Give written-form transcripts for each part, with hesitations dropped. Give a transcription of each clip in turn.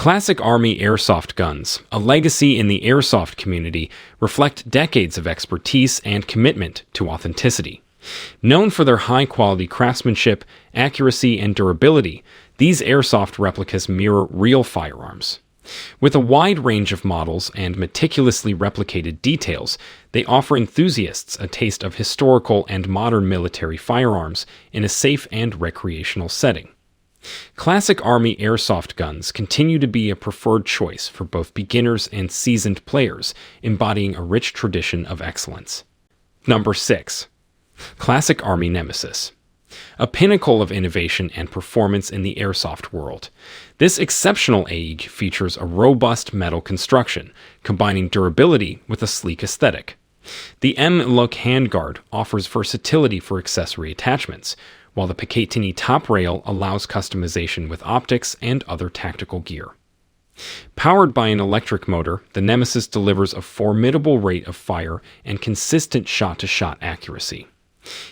Classic Army Airsoft Guns, a legacy in the airsoft community, reflect decades of expertise and commitment to authenticity. Known for their high-quality craftsmanship, accuracy, and durability, these airsoft replicas mirror real firearms. With a wide range of models and meticulously replicated details, they offer enthusiasts a taste of historical and modern military firearms in a safe and recreational setting. Classic Army Airsoft Guns continue to be a preferred choice for both beginners and seasoned players, embodying a rich tradition of excellence. Number 6. Classic Army Nemesis. A pinnacle of innovation and performance in the airsoft world. This exceptional AEG features a robust metal construction, combining durability with a sleek aesthetic. The M-Look handguard offers versatility for accessory attachments, while the Picatinny top rail allows customization with optics and other tactical gear. Powered by an electric motor, the Nemesis delivers a formidable rate of fire and consistent shot-to-shot accuracy.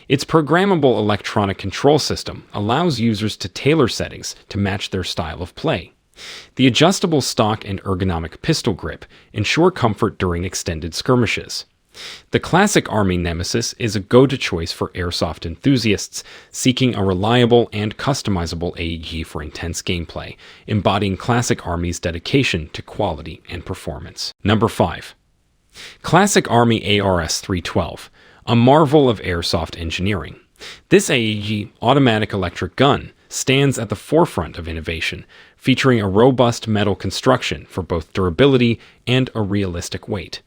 Its programmable electronic control system allows users to tailor settings to match their style of play. The adjustable stock and ergonomic pistol grip ensure comfort during extended skirmishes. The Classic Army Nemesis is a go-to choice for airsoft enthusiasts seeking a reliable and customizable AEG for intense gameplay, embodying Classic Army's dedication to quality and performance. Number 5. Classic Army ARS 312. A marvel of airsoft engineering. This AEG automatic electric gun stands at the forefront of innovation, featuring a robust metal construction for both durability and a realistic weight.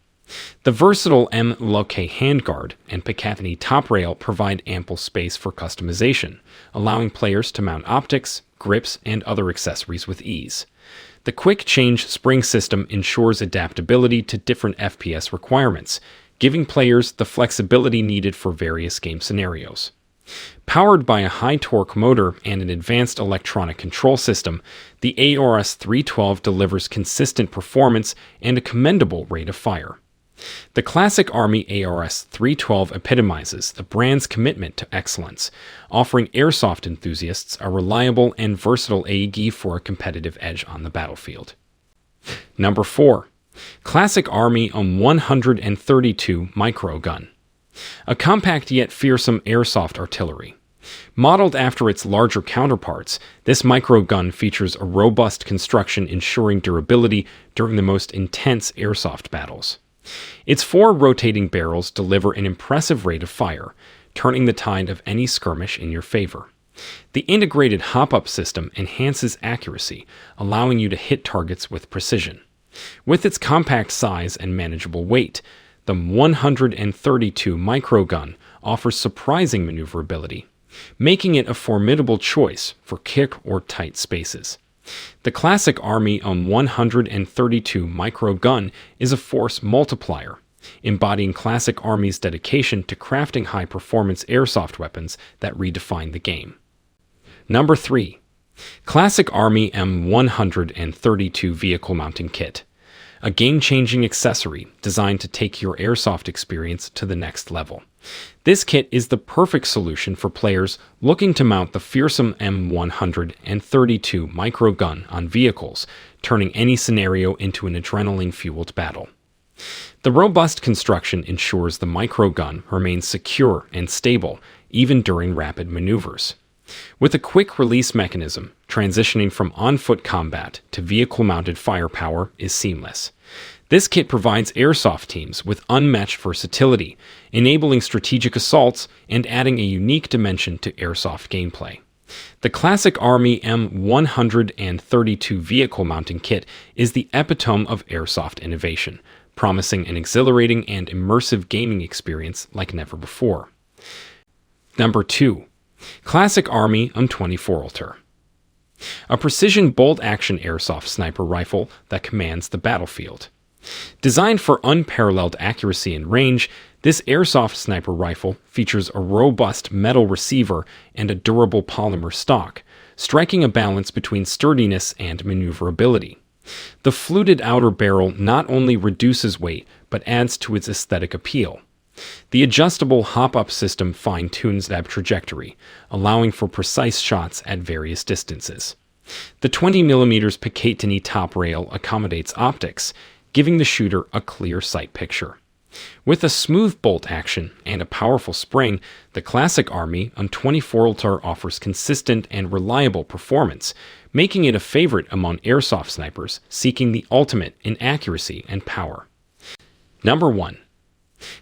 The versatile M-Look handguard and Picatinny top rail provide ample space for customization, allowing players to mount optics, grips, and other accessories with ease. The quick-change spring system ensures adaptability to different FPS requirements, giving players the flexibility needed for various game scenarios. Powered by a high-torque motor and an advanced electronic control system, the ARS 312 delivers consistent performance and a commendable rate of fire. The Classic Army ARS 312 epitomizes the brand's commitment to excellence, offering airsoft enthusiasts a reliable and versatile AEG for a competitive edge on the battlefield. Number 4. Classic Army 132 Micro Gun. A compact yet fearsome airsoft artillery. Modeled after its larger counterparts, this micro gun features a robust construction ensuring durability during the most intense airsoft battles. Its 4 rotating barrels deliver an impressive rate of fire, turning the tide of any skirmish in your favor. The integrated hop-up system enhances accuracy, allowing you to hit targets with precision. With its compact size and manageable weight, the 132 micro gun offers surprising maneuverability, making it a formidable choice for kick or tight spaces. The Classic Army 132 micro gun is a force multiplier, embodying Classic Army's dedication to crafting high-performance airsoft weapons that redefine the game. Number 3. Classic Army M132 Vehicle Mounting Kit. A game-changing accessory designed to take your airsoft experience to the next level. This kit is the perfect solution for players looking to mount the fearsome M132 micro gun on vehicles, turning any scenario into an adrenaline-fueled battle. The robust construction ensures the micro gun remains secure and stable even during rapid maneuvers. With a quick release mechanism, transitioning from on-foot combat to vehicle-mounted firepower is seamless. This kit provides airsoft teams with unmatched versatility, enabling strategic assaults and adding a unique dimension to airsoft gameplay. The Classic Army M132 Vehicle Mounting Kit is the epitome of airsoft innovation, promising an exhilarating and immersive gaming experience like never before. Number 2. Classic Army M24 Alter. A precision bolt-action airsoft sniper rifle that commands the battlefield. Designed for unparalleled accuracy and range, this airsoft sniper rifle features a robust metal receiver and a durable polymer stock, striking a balance between sturdiness and maneuverability. The fluted outer barrel not only reduces weight, but adds to its aesthetic appeal. The adjustable hop-up system fine-tunes that trajectory, allowing for precise shots at various distances. The 20mm Picatinny top rail accommodates optics, giving the shooter a clear sight picture. With a smooth bolt action and a powerful spring, the Classic Army M24 offers consistent and reliable performance, making it a favorite among airsoft snipers seeking the ultimate in accuracy and power. Number 1.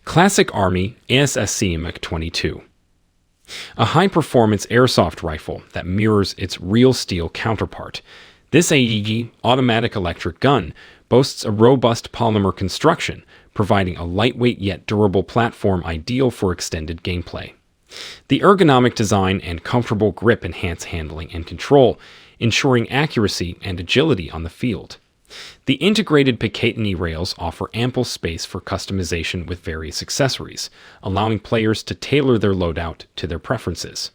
Classic Army ISSC Mech-22. A high-performance airsoft rifle that mirrors its real steel counterpart. This AEG automatic electric gun boasts a robust polymer construction, providing a lightweight yet durable platform ideal for extended gameplay. The ergonomic design and comfortable grip enhance handling and control, ensuring accuracy and agility on the field. The integrated Picatinny rails offer ample space for customization with various accessories, allowing players to tailor their loadout to their preferences.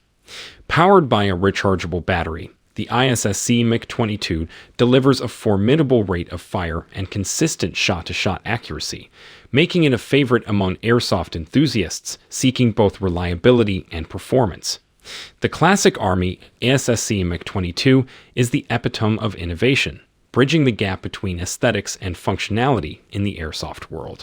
Powered by a rechargeable battery, the ISSC Mech-22 delivers a formidable rate of fire and consistent shot-to-shot accuracy, making it a favorite among airsoft enthusiasts seeking both reliability and performance. The Classic Army ISSC Mech-22 is the epitome of innovation, bridging the gap between aesthetics and functionality in the airsoft world.